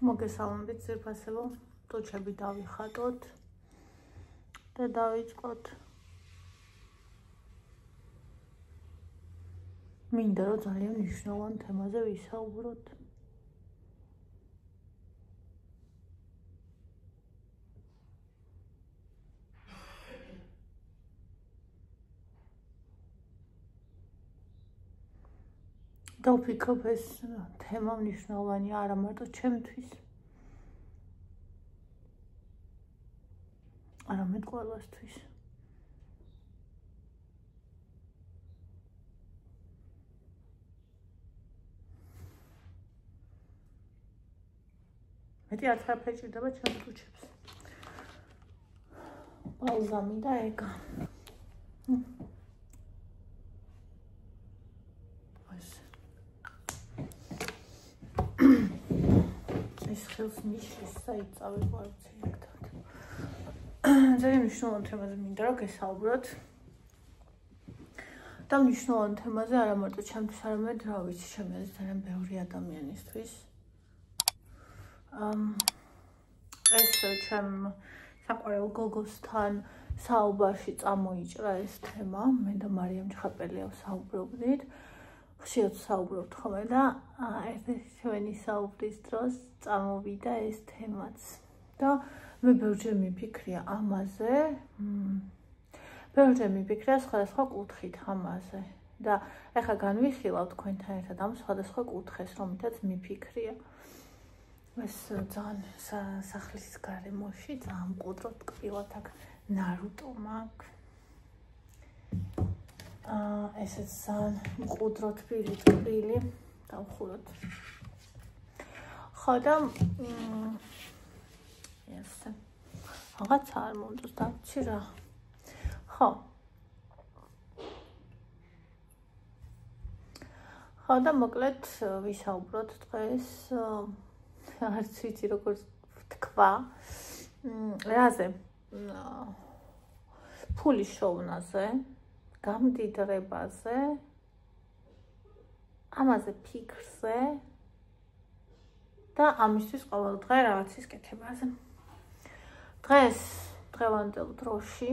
მოგესალმებით ძირფასებო, ტუჩები დავიხატოთ და დავიწყოთ. მინდა რომ ძალიან მნიშვნელოვან თემაზე ვისაუბროთ. და ვფიქრობ ეს თემა მნიშვნელოვანია არა მარტო ჩემთვის, არამედ ყველასთვის. მეტი არაფერი ჭირდება ჩემს ტუჩებს. ბალზამი და ეგა. ეს ხელს ნიშნის საიტავი ვარცილებთ. ძალიან მნიშვნელოვან თემაზე მინდა რომ გესაუბროთ. და მნიშვნელოვან თემაზე არა მარტო ჩემთვის, არამედ რა ვიცი, ჩემი აზრით ძალიან ბევრი ადამიანისთვის. ეს ჩემ საყვარელ გოგოსთან საუბარში წამოიჭრა ეს თემა. მე და მარიამ ჩხაპელია ვსაუბრობდით. ხშირად საუბრობთ ხოლმე და ერთ-ერთი ჩვენი საუბრის დროს წამოვიდა ეს თემაც. და მე ბევრჯერ მიფიქრია ამაზე. ბევრჯერ მიფიქრია სხვადასხვა კუთხით ამაზე. და ეხლა განვიხილავ თქვენთან ერთად ამ სხვადასხვა კუთხეს, რომლითაც მიფიქრია. ეს ძალიან სახლის გარემოში ძალიან მყუდროდ კბილად აქ ნარუტო მაქვს. ესეც ძალიან მყუდრო თბილი დავხუროთ. ხო და ესე რაღაც არ მომდოს დავცი რა. ხო და მოკლედ ვისაუბროთ დღეს არც ვიცი როგორ ვთქვა რაზე ფულის შოვნაზე, გამდიდრებაზე, ამაზე ფიქრზე და ამისთვის ყოველ დღე რაღაცის კეთებაზე. დღეს დღევანდელ დროში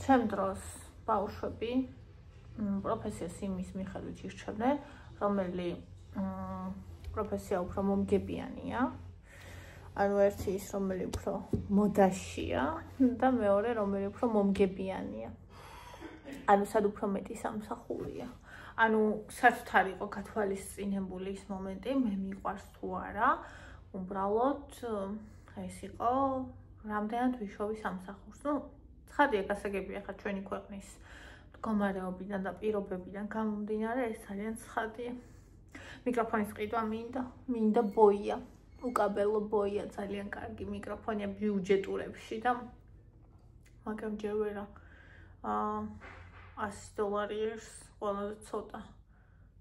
ჩემ დროს ბავშვები პროფესიას იმის მიხედვით ირჩევდნენ, რომელი პროფესია უფრო მომგებიანია. ანუ ერთი ის, რომელი უფრო მოდაშია და მეორე, რომელი უფრო მომგებიანია. ანუ სად უფრო მეტი სამსახურია. ანუ საერთოდ არ იყო გათვალისწინებული ის მომენტი, მე მიყვარს თუ არა, უბრალოდ ეს იყო რამდენად ვიშოვი სამსახურს. ცხადია, გასაგებია ხა ჩვენი ქვეყნის მდგომარეობიდან და პირობებიდან გამომდინარე, ეს ძალიან ცხადია. მიკროფონის ყიდვა მინდა ბოია. უკაბელო ბოია, ძალიან კარგი მიკროფონია ბიუჯეტურებში და მაგრამ ჯერ ვერა $100 ღირს, ყველაზე ცოტა.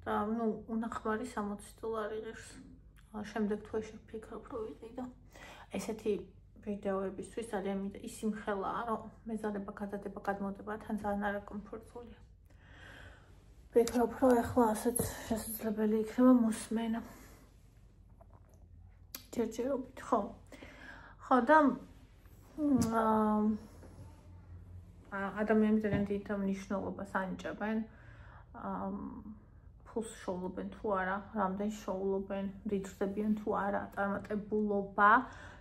და უნახმარი $60 ღირს. შემდეგ თვეში ვფიქრობ რომ ვიყიდო. ესეთი ვიდეოებისთვის ძალიან მინდა ის იმხელაა, რომ მეზარება, გადადება, გადმოდება თან ძალიან არაკომფორტულია. ვფიქრობ, რომ ახლა ასეც შესაძლებელი იქნება მოსმენა. ჯერჯერობით, ხო და ადამიანები ძალიან დიდ მნიშვნელობას ანიჭებენ ფულს შოულობენ თუ არა, რამდენ შოულობენ, მდიდრდებიან თუ არა, წარმატებულობა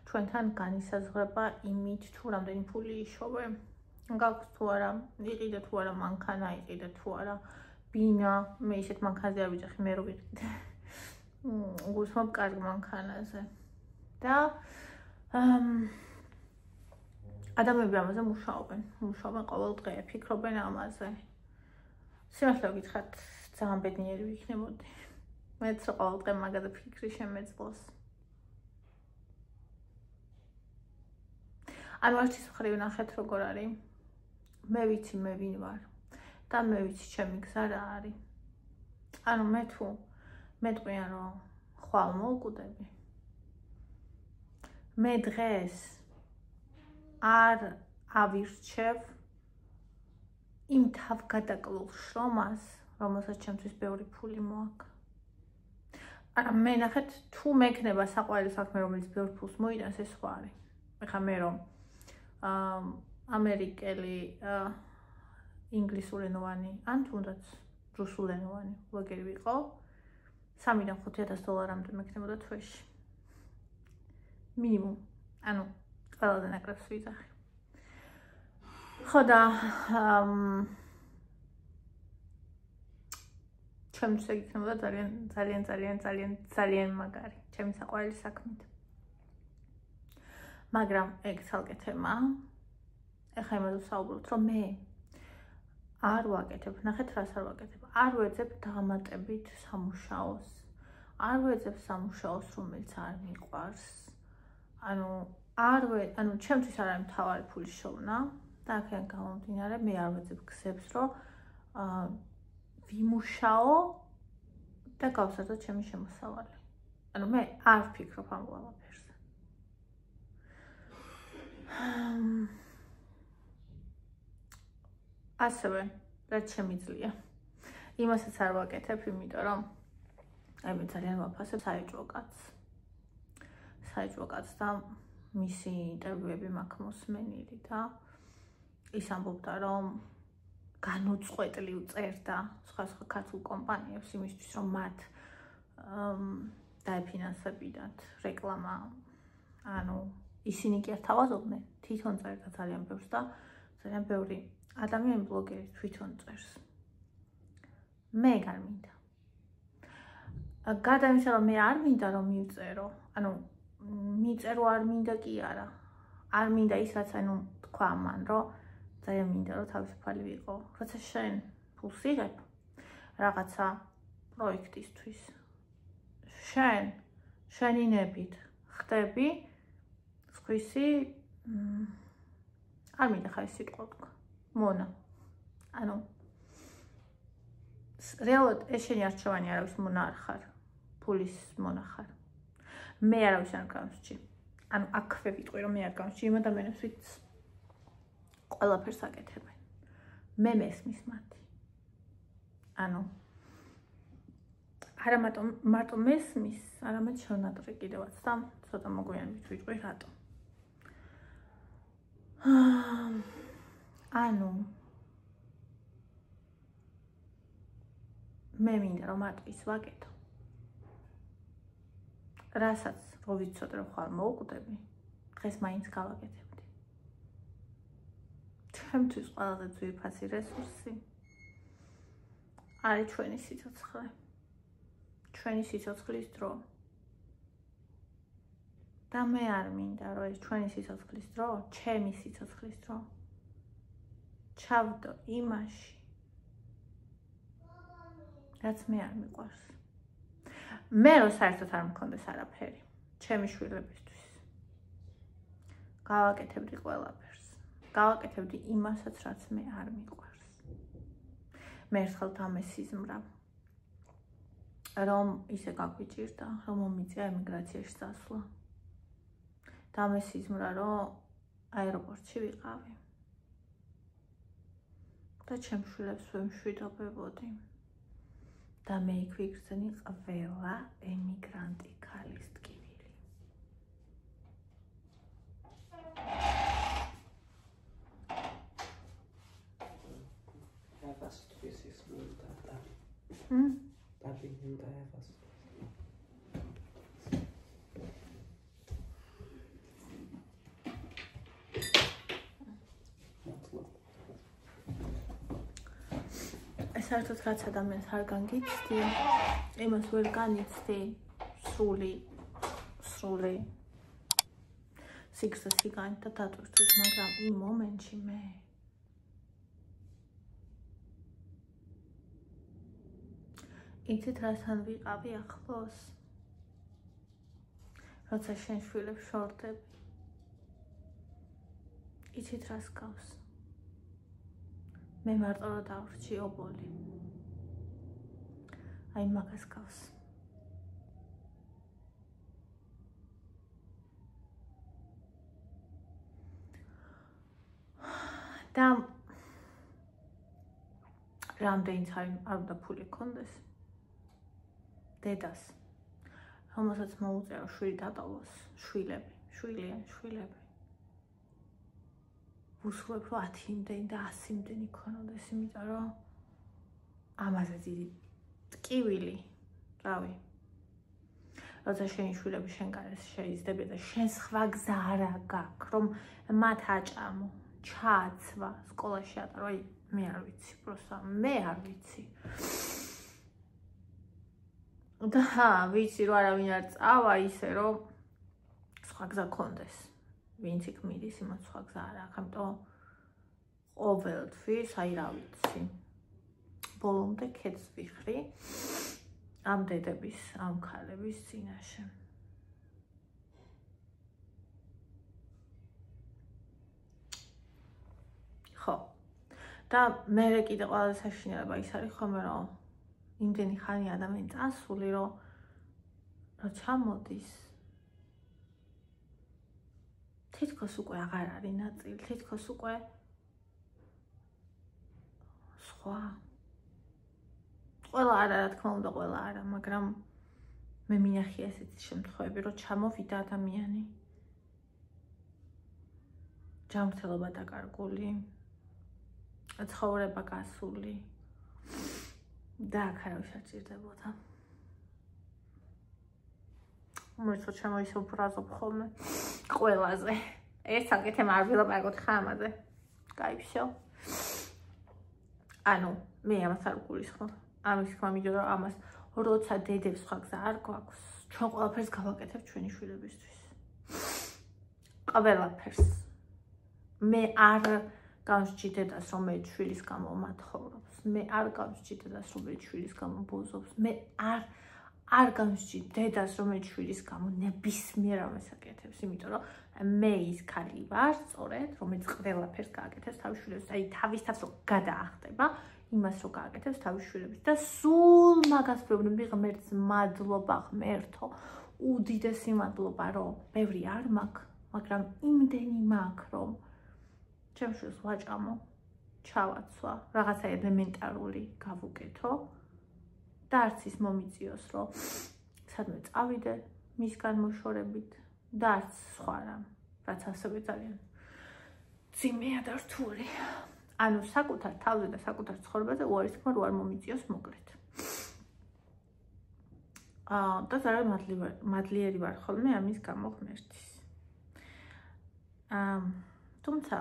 ჩვენთან განისაზღვრება იმით, თუ რამდენი ფული იშოვე. გაქვს თუ არა, იყიდე თუ არა მანქანა, იყიდე თუ არა ბინა, მე ისეთ მანქანაზე არ ვიძახი, მე რო ვიყიდე. გულისხმობ კარგ მანქანაზე. და ადამიანები ამაზე მუშაობენ ყოველ დღე, ფიქრობენ ამაზე. სიმართლე გითხრათ, ძალიან ბედნიერი ვიქნებოდი. მეც რა ყოველ დღე მაგაზე ფიქრი შემეძლოს. ანუ არც ის მხრივ ნახეთ როგორ არის. მე ვიცი მე ვინ ვარ და მე ვიცი ჩემი გზა რა არის. ანუ მე თუ მეტყვიან რომ ხვალ მოვკვდები. მე დღეს არ ავირჩევ იმ თავგადაკლულ შრომას, რომელსაც ჩემთვის ბევრი ფული მოაქვს. არა მე ნახეთ თუ მექნება საყვარელი საქმე რომელიც ბევრ ფულს მოიტანს ეს სხვა არის ეხლა მე რომ ამერიკელი ინგლისურენოვანი ან თუნდაც რუსულენოვანი ბლოგერი ვიყო 3-დან 5,000 დოლარამდე მექნებოდა თვეში მინიმუმ ანუ ყველაზე ნაკლებს ვიძახი ხო და ჩემთვის ეგ იქნებოდა ძალიან მაგარი ჩემი საყვარელი საქმით მაგრამ ეგ ცალკე თემაა ეხლა იმაზე ვსაუბრობთ რომ მე არ ვაკეთებ ნახეთ რას არ ვაკეთებ არ ვეძებ დამატებით სამუშაოს არ ვეძებ სამუშაოს რომელიც არ მიყვარს ანუ ჩემთვის არ არის მთავარი ფულის შოვნა და აქედან გამომდინარე მე არ ვეძებ გზებს რომ ვიმუშაო და გავსარდო ჩემი შემოსავალი ანუ მე არ ვფიქრობ ამ ყველაფერზე ასევე რაც შემიძლია იმასაც არ ვაკეთებ იმიტომ რომ აი მე ძალიან ვაფასებ საეჭვო კაცს და მისი ინტერვიუები მაქვს მოსმენილი და ის ამბობდა რომ განუწყვეტლი უწერდა სხვა ქართულ კომპანიებს იმისთვის რომ მათ დაეფინანსებინათ რეკლამა ანუ ისინი კი არ თავაზობდნენ თვითონ წერდა ძალიან ბევრს და ძალიან ბევრი ადამიანი ბლოგერი თვითონ წერს მე არ მინდა გარდა იმისა რომ მე არ მინდა რომ მივწერო ანუ მიწერო არ მინდა კი არა არ მინდა ის რაც ანუ თქვა მან რომ ძალიან მინდა რომ თავისუფალი ვიყო როცა შენ ფულს იღებ რაღაცა პროექტისთვის შენი ნებით ხდები სხვისი არ მინდა ხარ სიტყვა თქვა მონა ანუ რეალურად ეს შენი არჩევანი არავის მონა არ ხარ ფულის მონა ხარ მე არავის არ გამსჭი ანუ აქვე ვიტყვი რომ მე არ გამსჭი იმ ადამიანებს ვიც ყველაფერს აკეთებენ მე მესმის მათი ანუ არა მარტო მესმის არამედ შონატრე კიდევაც და ცოტა მოგვიანებით ვიტყვი რატო ანუ მე მინდა რომ ატყის ვაკეთო რასაც რო ვიცოდე რომ ხარ მოვკვდები დღეს მაინც გავაკეთებდი ჩემთვის ყველაზე ძვირფასი რესურსი არის ჩვენი სიცოცხლე ჩვენი სიცოცხლის დრო და მე არ მინდა რომ ეს ჩვენი სიცოცხლის დრო ჩემი სიცოცხლის დრო ჩავდო იმაში რაც მე არ მიყვარს მე რო საერთოდ არ მქონდეს არაფერი ჩემი შვილებისთვის გავაკეთებდი ყველაფერს გავაკეთებდი იმასაც რაც მე არ მიყვარს მე ერთხელ დამესიზმრა რომ ისე გაგვიჭირდა რომ მომიწია ემიგრაციაში წასვლა დამესიზმრა რომ აეროპორტში ვიყავი და ჩემ შვილებს ვემშვიდობებოდი და მე იქ ვიგრძენი ყველა ემიგრანტი ქალის ტკივილი საერთოდ რაც ადამიანს არ განგიცდი, იმას ვერ განიცდი სრული სიგრძე-სიგანით და დატვირთვის, მაგრამ იმ მომენტში მე იცით რასთან ვიყავი ახლოს, როცა შენ შვილებს შორდები, იცით რას გავს? მე მარტო რა დავრჩი ობოლი. აი მაგას გავს. და რამდენიც არ უნდა ფული კონდეს. დედას რომელსაც მოუწევა შვილი დატოვოს, შვილები. ვუსურვებ, რომ 10 იმდენი და 100 იმდენი ქონოდეს, იმიტომ რომ ამაზე დიდი ტკივილი, რავი. როცა შენი შვილები შენ გარეს შეიზრდებიან და შენ სხვა გზა არა გაქვს, რომ მათ აჭამო, ჩააცვა, სკოლაში ატარო, მე არ ვიცი, პროსტა, მე არ ვიცი. და ვიცი, რომ არავინ არ წავა ისე, რომ სხვა გზა კონდეს. ვინც იქ მიდის, იმათ სხვა გზა არ აქვს, ამიტომ ყოველთვის, აი რა ვიცი. ბოლომდე ქედს ვიხრი ამ დედების, ამ ქალების წინაშე. ხო. და მე კიდე ყველაზე საშინელება ის არის ხოლმე, რომ იმდენი ხანი ადამიანი წასული, რომ ჩამოდის. თითქოს უკვე აღარ არის ნაწილი, თითქოს უკვე სხვა. ყველა არა, რა თქმა უნდა, ყველა არა, მაგრამ მე მინახია ესეთი შემთხვევები, რომ ჩამოვიდა ადამიანი. ჯანმრთელობა დაკარგული, ცხოვრება გასული და აქ არავის არ ჭირდებოდა. უმრეცო შემოისო ფრაზობ ხოლმე ყველაზე. ეს საკეთე არ ვილაპარაკოთ ხამაზე. კაი, всё. ანუ მე ამას არ გულისხმობ. ამის თქმა მინდოდა რომ ამას როცა დედებს სხვა გზა არ გვაქვს, ჩვენ ყველაფერს გავაკეთებ ჩვენი შვილებისთვის. ყველაფერს. მე არ გამსჭი დედას, რომ მე შვილის გამო მათხოვრობს. მე არ გამსჭი დედას, რომ მე შვილის გამო ბოზობს. მე არ გამსჭი დედას, რომ მე შვილის გამო ნებისმიერ ამას აკეთებს, იმიტომ რომ მე ის ქალი ვარ, სწორედ, რომელიც ყველაფერს გააკეთებს თავის შვილებს. აი თავის თავს რო გადაახტება, იმას რო გააკეთებს თავის შვილებს და სულ მაგას პრობლემები ღმერთს მადლობა ღმერთო. უდიდესი მადლობა, რომ ბევრი არ მაქვს, მაგრამ იმდენი მაქვს, რომ ჩემ შვილს ვაჭამო, ჩავაცვა, რაღაცა ელემენტარული გავუკეთო და არც ის მომიწიოს, რომ სადმე წავიდე მისგან მოშორებით და არც სხვა რამ, რაც ასევე ძალიან ძიმეა და რთული. ანუ საკუთარ თავზე და საკუთარ ცხოვრებაზე უარისქმა რო არ მომიწიოს მოკლედ. და ძალიან მადლიერი ვარ ხოლმე ამის გამო ღმერთის. თუმცა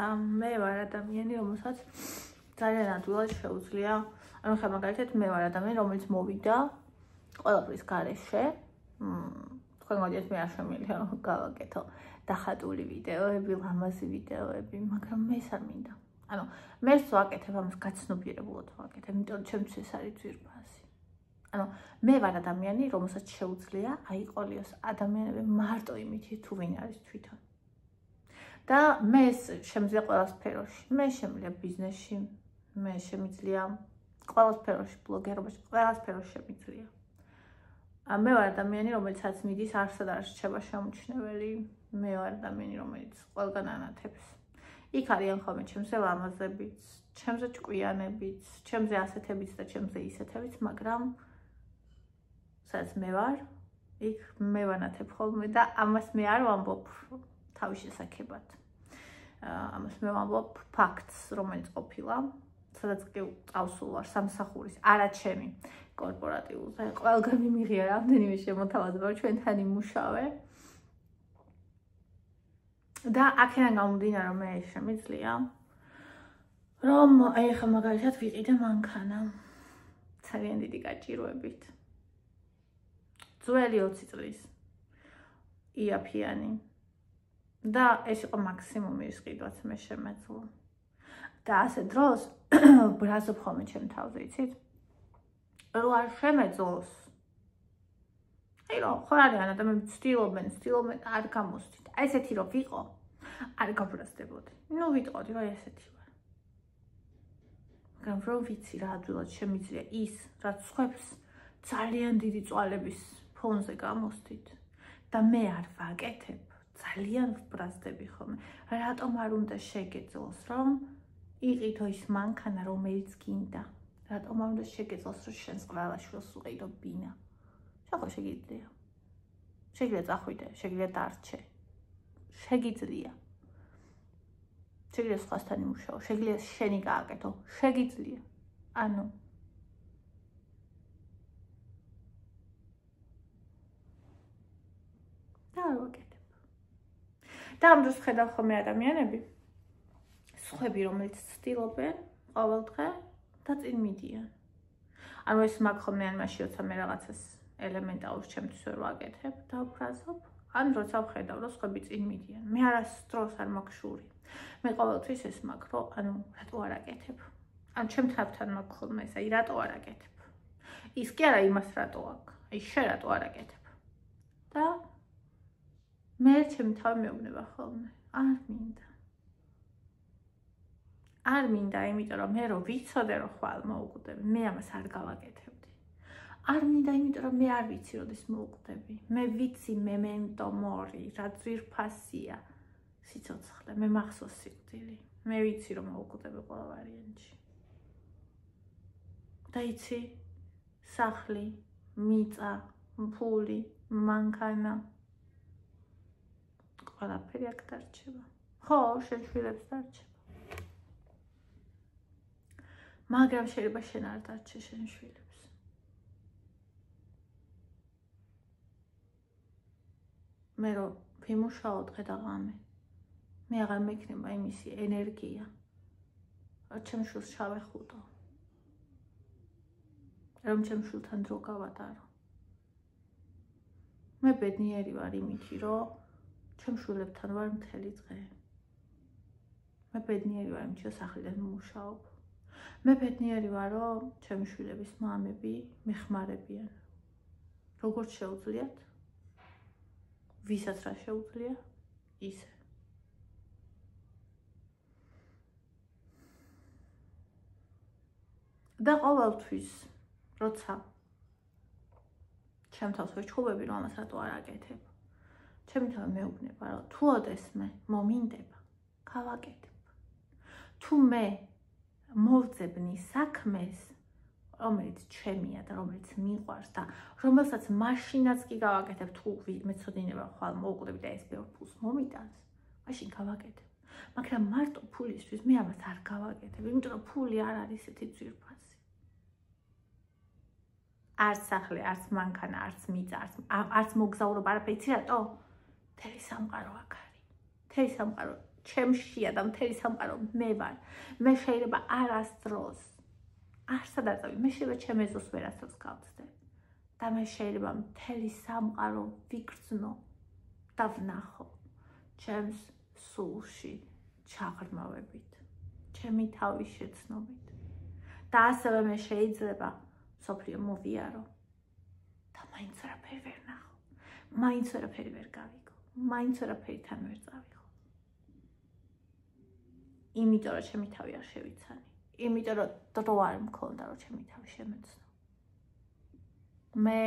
მე ვარ ადამიანი, რომელსაც ძალიან ადვილად შეუძლია, ანუ ხა მაგალითად მე ვარ ადამიანი, რომელიც მოვიდა ყველაფრის გარეშე. თქვენ მოდიეთ მე არ შემიძლია გავაკეთო დახატული ვიდეოები, ლამაზი ვიდეოები, მაგრამ მე არ მინდა. ანუ მე ვაკეთებ ამას გაცნობიერებულად ვაკეთებ, იმიტომ რომ ჩემთვის ეს არის ძვირფასი. ანუ მე ვარ ადამიანი, რომელსაც შეუძლია აიყოლიოს ადამიანები მარტო იმით, თუ ვინ არის თვითონ. და მე შემიძლია ყველა სფეროში, მე შემიძლია ბიზნესში, მე შემიძლია ყველა სფეროში, ბლოგერობაში, ყველა სფეროში შემიძლია. მე ვარ ადამიანი, რომელსაც მიდის არსად არ რჩება შემოჩნეველი, მე ვარ ადამიანი, რომელიც ყველგან ანათებს. იქ არიან ხოლმე ჩემზე ლამაზებიც, ჩემზე ჭკვიანებიც, ჩემზე ასეთებიც და ჩემზე ისეთებიც, მაგრამ სადაც მე ვარ, იქ მე ვანათებ ხოლმე და ამას მე არ ვამბობ თავის შესახებად. ამას მე ვამბობ ფაქტს, რომელიც ყოფილა, სადაც კი წავსულ ვარ სამსახურის, არა ჩემი კორპორატიულზე. ყველგან მიმიღია რამდენიმე შემოთავაზება, რომ ჩვენთან იმუშავე. და აქედან გამომდინარე, რომ მე შემიძლია, რომ აი ხა მაგალითად ვიყიდე მანქანა ძალიან დიდი გაჭირვებით. ძველი 20 წლის იაფიანი. და ეს იყო მაქსიმუმი ის ყიდვაც მე შემეძლო. და ასე დროს ბრაზობ ხოლმე ჩემ თავზე, იცით? რო არ შემეძლოს. აი რომ ხო არიან ადამიანები ცდილობენ არ გამოსდით. აი ესეთი რო ვიყო, არ გაბრაზდებოდი. ნუ ვიტყოდი, რომ ესეთი ვარ. მაგრამ რო ვიცი რა ადვილად შემიძლია ის, რაც სხვებს ძალიან დიდი წვალების ფონზე გამოსდით და მე არ ვაკეთებ, ძალიან ვბრაზდები ხოლმე. რატომ არ უნდა შეგეძლოს, რომ იყიდო ის მანქანა, რომელიც გინდა? რატომ არ უნდა შეგეძლოს რომ შენს ყველა შვილს უყიდო ბინა? შენ ხო შეგიძლია. შეგიძლია წახვიდე, შეგიძლია დარჩე. შეგიძლია. შეგიძლია სხვასთან იმუშაო, შეგიძლია შენი გააკეთო, შეგიძლია. ანუ და არ ვაკეთებ. და ამ დროს ხედავ ხოლმე ადამიანები, სხვები, რომელიც ცდილობენ ყოველდღე და წინ მიდიან. ანუ ეს მაგ ხოლმე ან მაშინ როცა მე რაღაცას ელემენტარულ ჩემთვის ვერ ვაკეთებ და ვფრაზობ, ან როცა ვხედავ, რომ სხვები წინ მიდიან. მე არასდროს არ მაქვს შური. მე ყოველთვის ეს მაქვს, რომ ანუ რატო არ აკეთებ? ან ჩემ თავთან მაქვს ხოლმე ეს, აი რატო არ აკეთებ? ის კი არა იმას რატო აქვს, აი შენ რატო არ აკეთებ? და მე ჩემი თავი მეუბნება ხოლმე, არ მინდა. არ მინდა, იმიტომ რომ მე რო ვიცოდე რომ ხვალ მოუკვდები, მე ამას არ გავაკეთებდი. არ მინდა, იმიტომ რომ მე არ ვიცი როდის მოუკვდები. მე ვიცი მემენტო მორი, რა ძვირფასია სიცოცხლე, მე მახსოვს სიკვდილი. მე ვიცი რომ მოუკვდები ყველა ვარიანტში. და იცი, სახლი, მიწა, ფული, მანქანა ყველაფერი აქ დარჩება. ხო, შენ შვილებს დარჩება. მაგრამ შეიძლება შენ არ დარჩე შენ შვილებს. მე რომ ვიმუშაო დღე და ღამე, მე აღარ მექნება იმისი ენერგია, რომ ჩემ შვილს შავეხუტო. რომ ჩემ შვილთან დრო გავატარო. მე ბედნიერი ვარ იმითი, რომ ჩემ შვილებთან ვარ მთელი დღე. მე ბედნიერი ვარ იმითი, რომ სახლიდან ვმუშაობ. მე ბედნიერი ვარ, რომ ჩემი შვილების მამები მეხმარებიან. როგორც შეუძლიათ, ვისაც რა შეუძლია, ისე. და ყოველთვის, როცა ჩემ თავს ვეჩხუბები, რომ ამას რატო არ აკეთებ, ჩემი თავი მეუბნება, რომ თუ ოდესმე მომინდება, გავაკეთებ. თუ მე მოვძებნი საქმეს, რომელიც ჩემია და რომელიც მიყვარს და რომელსაც მაშინაც კი გავაკეთებ, თუ მეცოდინება ხვალ მოუკვდები და ეს ბევრ ფულს მომიტანს, მაშინ გავაკეთებ. მაგრამ მარტო ფულისთვის მე ამას არ გავაკეთებ, იმიტომ რომ ფული არ არის ესეთი ძვირფასი. არც სახლი, არც მანქანა, არც მიწა, არც მოგზაურობა, არაფერი, იცი რატო? მთელი სამყარო აქ არის. მთელი სამყარო ჩემშია და მთელი სამყარო მე ვარ. მე შეიძლება არასდროს არსად არ წავი, მე შეიძლება ჩემ ეზოს ვერასდროს გავწდე. და მე შეიძლება მთელი სამყარო ვიგრძნო და ვნახო ჩემს სულში ჩაღრმავებით, ჩემი თავის შეცნობით. და ასევე მე შეიძლება სოფლიო მოვიარო და მაინც არაფერი ვერ ნახო, მაინც არაფერი ვერ გავიგო, მაინც არაფერთან ვერ წავიღო. იმიტომ რომ ჩემი თავი არ შევიცანი, იმიტომ რომ დრო არ მქონდა რომ ჩემი თავი შემეცნო. მე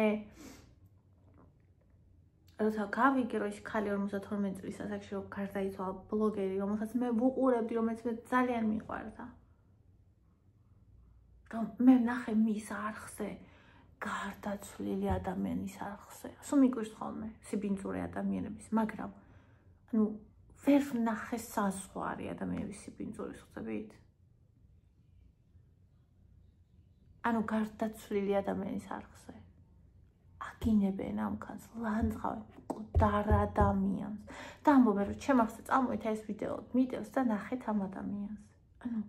როცა გავიგე რომ ის ხალი 52 წლის ასაკში რომ გარდაიცვალა ბლოგერი, რომელსაც მე ვუყურებდი, რომელიც მე ძალიან მიყვარდა. რომ მე ნახე მის არხზე გარდაცვლილი ადამიანის არხზე. სულ მიგვირს ხოლმე სიბინძურე ადამიანების, მაგრამ ანუ ვერ ვნახე საზღვარი ადამიანების სიბინძურის, ხვდებით? ანუ გარდაცვლილი ადამიანის არხზე. აგინებენ ამქანს, ლანძღავენ მკვდარ ადამიანს. და ამბობენ რომ ჩემ არხზე წამოვით ეს ვიდეო მიდევს და ნახეთ ამ ადამიანს. ანუ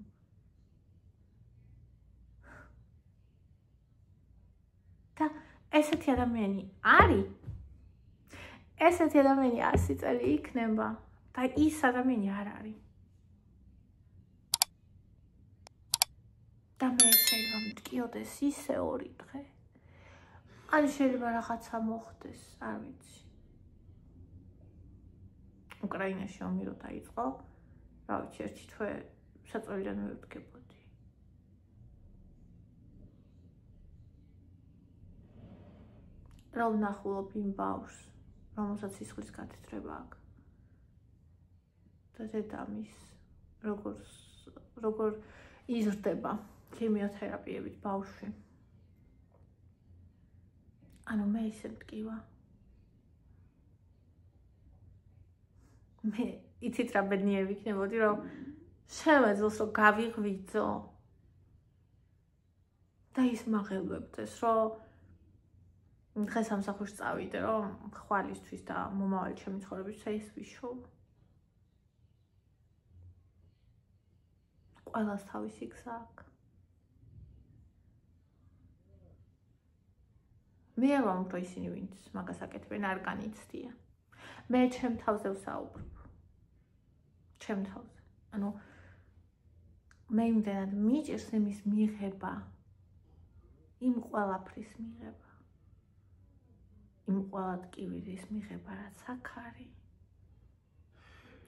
და ესეთი ადამიანი არის. ესეთი ადამიანი 100 წელი იქნება და ის ადამიანი არ არის. და მე შეიძლება მткиოდეს ისე ორი დღე. ან შეიძლება რაღაცა მოხდეს, არ ვიცი. უკრაინაში ომი რო დაიწყო, რა ვიცი, ერთი თვე საწოლიდან ვერ ვდგებოდი. რა ვნახულობ იმ ბავშვს, რომელსაც სისხლის გათეთრება აქვს. და დედამის როგორ იზრდება ქიმიოთერაპიებით ბავშვი. ანუ მე ისე მტკივა. მე იცით რა ბედნიერი ვიქნებოდი, რომ შემეძლოს რომ გავიღვიძო და ის მაღელვებდეს, რომ დღეს სამსახურში წავიდე, რომ ხვალისთვის და მომავალი ჩემი ცხოვრებისთვის ეს ვიშოვ. ყველას თავისი გზა აქვს. მე არ ვამბობ, რომ ისინი ვინც მაგას აკეთებენ არ განიცდია. მე ჩემ თავზე ვსაუბრობ. ჩემ თავზე. ანუ მე იმდენად მიჭირს იმის მიღება. იმ ყველაფრის მიღება. იმ ყველა ტკივილის მიღება, რაც აქ არის.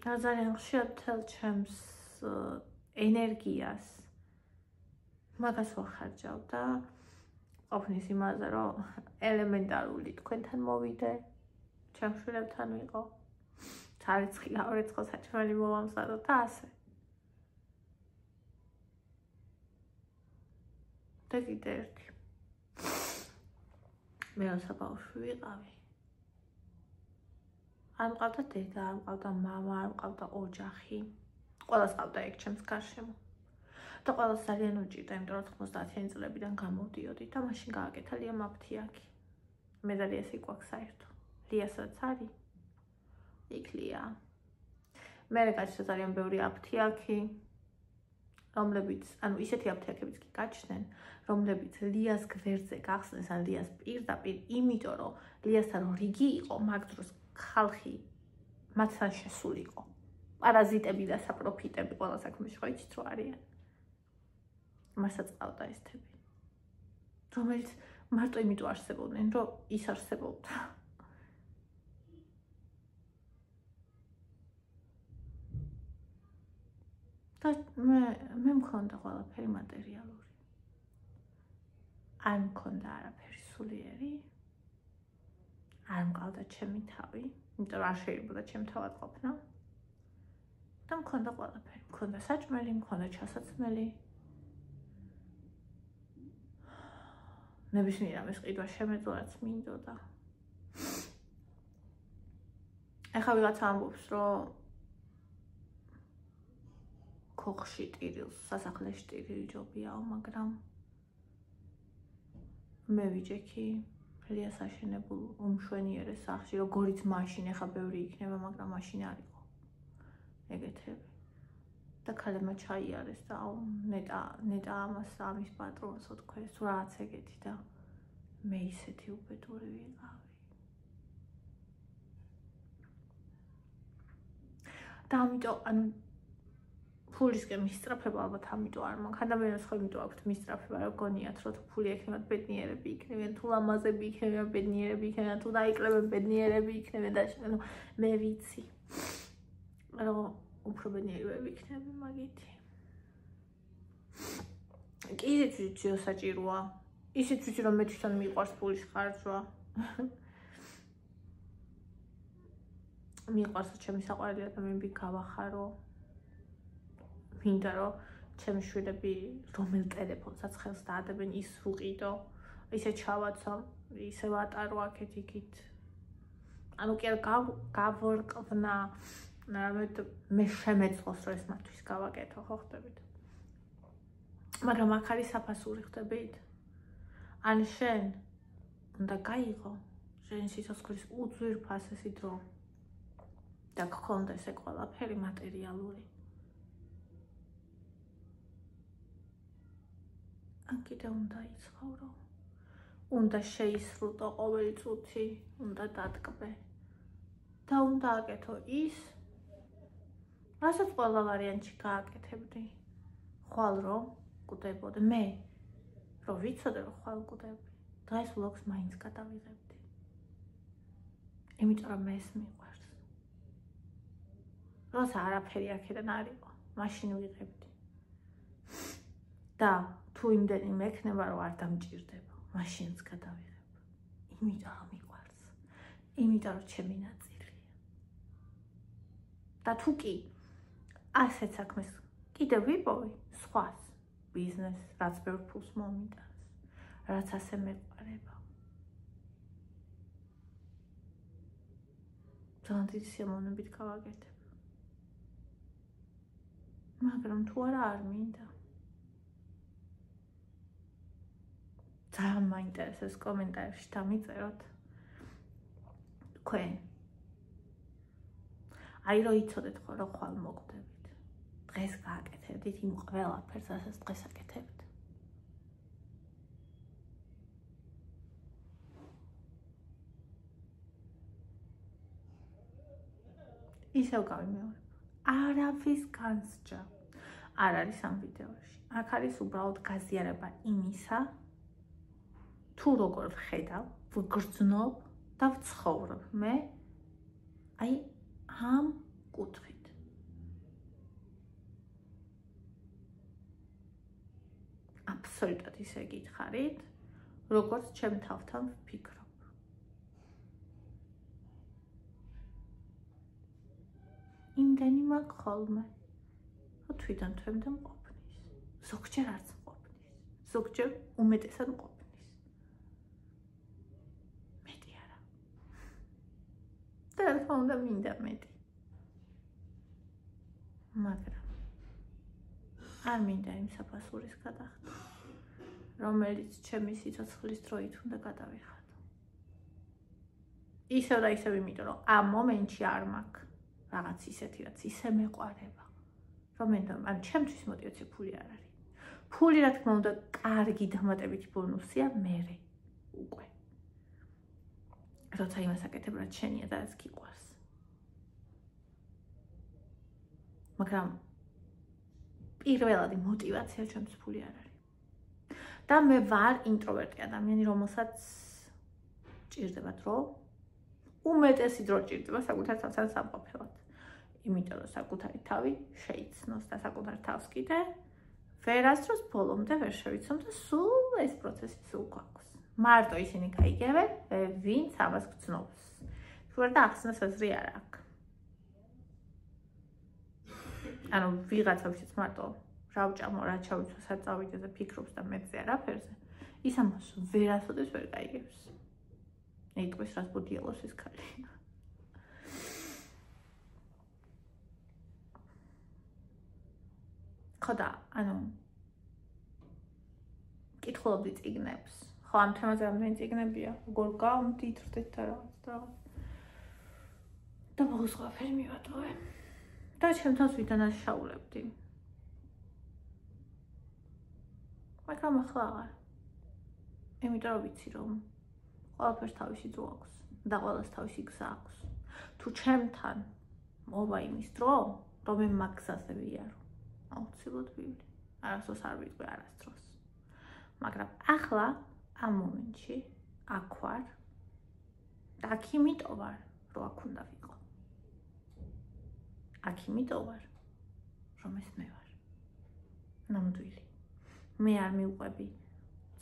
და ძალიან ხშირად თელ ჩემს ენერგიას მაგას ვახარჯავ და ყოფნის იმაზე, რომ ელემენტარული თქვენთან მოვიდე, ჩემ შვილებთან ვიყო, ცარიცხი გავრეცხო, საჭმელი მოვამზადო და ასე. და კიდე ერთი. მე როცა ბავშვი ვიყავი, არ მყავდა დედა, არ მყავდა მამა, არ მყავდა ოჯახი. ყველას ყავდა ეგ ჩემს გარშემო. და ყველას ძალიან უჭირდა, იმიტომ რომ 90-იანი წლებიდან გამოვდიოდი და მაშინ გააკეთა ლიამ აფთიაქი. მე და ლიას იყვაკ საერთო. ლიასაც არის. იქ ლია. მე გაჩნდა ძალიან ბევრი აფთიაქი, რომლებიც, ანუ ისეთი აფთიაქებიც კი გაჩნდნენ, რომლებიც ლიას გვერდზე გახსნეს, ან ლიას პირდაპირ, იმიტომ რომ ლიასთან რიგი იყო, მაგ დროს ხალხი მათთან შესულიყო. პარაზიტები და საპროფიტები ყველა საქმეში ხო იცით რა არიან. მასაც ყავდა ეს თები. რომელიც მარტო იმიტომ არსებობდნენ, რომ ის არსებობდა. და მე მქონდა ყველაფერი მატერიალური. არ მქონდა არაფერი სულიერი. არ მყავდა ჩემი თავი, იმიტომ რომ არ შეიძლება ჩემ თავად ყოფნა. და მქონდა ყველაფერი. მქონდა საჭმელი, მქონდა ჩასაცმელი. ნებისმიერ ამის ყიდვა შემეძლო, რაც მინდოდა. ეხლა ვიღაცა ამბობს, რომ ქოხში ტირილს, სასახლეში ტირილი ჯობიაო, მაგრამ მე ვიჯექი ლიას აშენებულ უმშვენიერე სახლში, როგორიც მაშინ, ეხლა ბევრი იქნება, მაგრამ მაშინ არ იყო. ეგეთები. და ქალებმა ჩაიარეს და ნეტა ამას ამის პატრონს უთქვეს, თუ რაღაც ეგეთი და მე ისეთი უბედური ვიყავი. და ამიტომ, ანუ ფულისკენ მისწრაფება ალბათ ამიტომ არ მაქვს. ადამიანებს ხო იმიტომ აქვთ მისწრაფება, რომ გონიათ, რომ თუ ფული ექნებათ ბედნიერები იქნებიან, თუ ლამაზები იქნებიან ბედნიერები იქნებიან, თუ დაიკლებენ ბედნიერები იქნებიან და ანუ მე ვიცი. რომ უფრო ბედნიერები იქნები მაგითი. კი ისიც ვიცი, რომ საჭიროა. ისიც ვიცი, რომ მე თვითონ მიყვარს ფულის ხარჯვა. მიყვარს ჩემი საყვარელი ადამიანები გავახარო. მინდა რომ ჩემი შვილები რომელ ტელეფონსაც ხელს დაადებენ ის ვუყიდო, ისე ჩავაცო, ისე ვატარო აქეთ იქით. ანუ კი არ გავორკვნა, მე შემეწყოს რომ ეს მათთვის გავაკეთო, ხო ხდებით? მაგრამ აქ არის საფასური, ხდებით? ან შენ უნდა გაიღო შენი სიცოცხლის უძვირფასესი დრო და გქონდეს ეს ყველაფერი მატერიალური. ან კიდე უნდა იცხოვრო, უნდა შეისრულო ყოველი წუთი, უნდა დატკბე და უნდა აკეთო ის, რასაც ყველა ვარიანტში გააკეთებდი. ხვალ რომ გკვდებოდი, მე რომ ვიცოდე რომ ხვალ გკვდები, დღეს ვლოგს მაინც გადავიღებდი. იმიტომ რომ მე ეს მიყვარს. როცა არაფერი აქედან არ იყო, მაშინ ვიღებდი. და თუ იმდენი მექნება რომ არ დამჭირდება, მაშინაც გადავიღებ. იმიტომ რომ მიყვარს. იმიტომ რომ ჩემი ნაწილია. და თუ კი ასეთ საქმეს კიდევ ვიპოვი სხვას, ბიზნესს, რაც ბევრ ფულს მომიტანს, რაც ასე მეყარება. ძალიან დიდი სიამოვნებით გავაკეთებ. მაგრამ თუ არა არ მინდა. ძალიან მაინტერესებს კომენტარებში დამიწეროთ თქვენ. აი რომ იცოდეთ ხო რა ხვალ მოკვდებით. დღეს გააკეთებდით იმ ყველაფერს, რასაც დღეს აკეთებთ. ისევ გავიმეორებ. არავის განსჯა არ არის ამ ვიდეოში. აქ არის უბრალოდ გაზიარება იმისა, თუ როგორ ვხედავ, ვგრძნობ და ვცხოვრობ მე აი ამ კუთხით. აბსოლუტურად ისე გითხარით, როგორც ჩემ თავთან ვფიქრობ. იმდენი მაქვს ხოლმე, რომ თვითონ თვემდე მყოფნის. ზოგჯერ არც მყოფნის, ზოგჯერ უმეტესად მყოფნის. მეტი არა. და რა თქმა უნდა მინდა მეტი. მაგრამ არ მინდა იმ საფასურის გადახდა, რომელიც ჩემი სიცოცხლის დროით უნდა გადავიხადო. ისევ და ისევ იმიტომ, რომ ამ მომენტში არ მაქვს რაღაც ისეთი, რაც ისე მეყვარება. რომ ან ჩემთვის мотиваცია ფული არ არის. ფული რა თქმა უნდა კარგი დამატებითი ბონუსია მერე უკვე. როცა იმას აკეთებ, რაც შენია და რაც გიყვარს. მაგრამ პირველადი мотиваცია ჩემთვის ფული არ არის. და მე ვარ ინტროვერტი ადამიანი, რომელსაც ჭირდება დრო. უმეტესი დრო ჭირდება საკუთარ თავთან სამყოფელად. იმიტომ რომ საკუთარი თავი შეიცნოს და საკუთარ თავს კიდე ვერასდროს ბოლომდე ვერ შევიცნო და სულ ეს პროცესი სულ გვაქვს. მარტო ისინი გაიგებენ, ვინც ამას გრძნობს. თუ არ დაახსნას აზრი არ აქვს. ანუ ვიღაცა ვისაც მარტო რა ვჭამო, რა ჩავიცვა საწავიდე და ფიქრობს და მეც არაფერზე, ის ამას ვერასოდეს ვერ გაიგებს. იტყვის რას ბუდიელოს ის ქალი. ხოდა, ანუ კითხულობდი წიგნებს. ხო, ამ თემაზე რამდენი წიგნებია, როგორ გამდიდრდეთ და რაღაც. და ბოლოს ყველაფერი მივატოვე. და ჩემ თავს ვიდანაშაულებდი. მაგრამ ახლა აღარ. იმიტომ რომ ვიცი რომ ყველაფერს თავისი დრო აქვს და ყველას თავისი გზა აქვს. თუ ჩემთან მოვა იმის დრო, რომ მე მაგ გზაზე ვიარო. აუცილებლად ვივლი. არასდროს არ ვიტყვი არასდროს. მაგრამ ახლა ამ მომენტში აქ ვარ და აქ იმიტომ ვარ, რომ აქ უნდა ვიყო. აქ იმიტომ ვარ, რომ ეს მე ვარ. ნამდვილი. მე არ მივყვები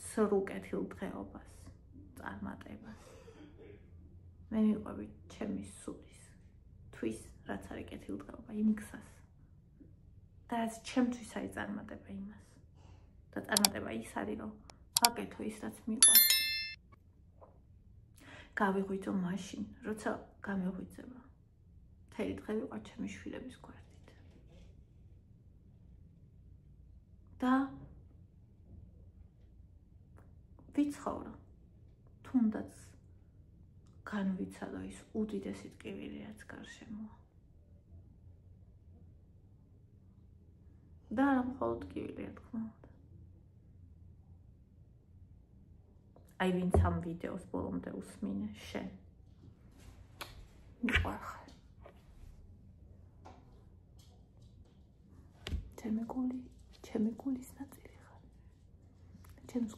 სრულ კეთილდღეობას, წარმატებას. მე მივყვები ჩემი სულის, თვის, რაც არის კეთილდღეობა, იმ გზას. და რაც ჩემთვის არის წარმატება იმას. და წარმატება ის არის, რომ ვაკეთო ის, რაც მიყვარს. გავიღვიძო მაშინ, როცა გამიღვიძება. მთელი დღე ვიყავ ჩემი შვილების გვერდით. და ვიცხოვრო, თუნდაც განვიცადო ის უდიდესი ტკივილი, რაც გარშემოა. და არა მხოლოდ ტკივილი, რა თქმა უნდა. აი ვინც ამ ვიდეოს ბოლომდე უსმინე, შენ. მიყვარხარ. ჩემი გული, ჩემი გულის ნაწილი ხარ. ჩემს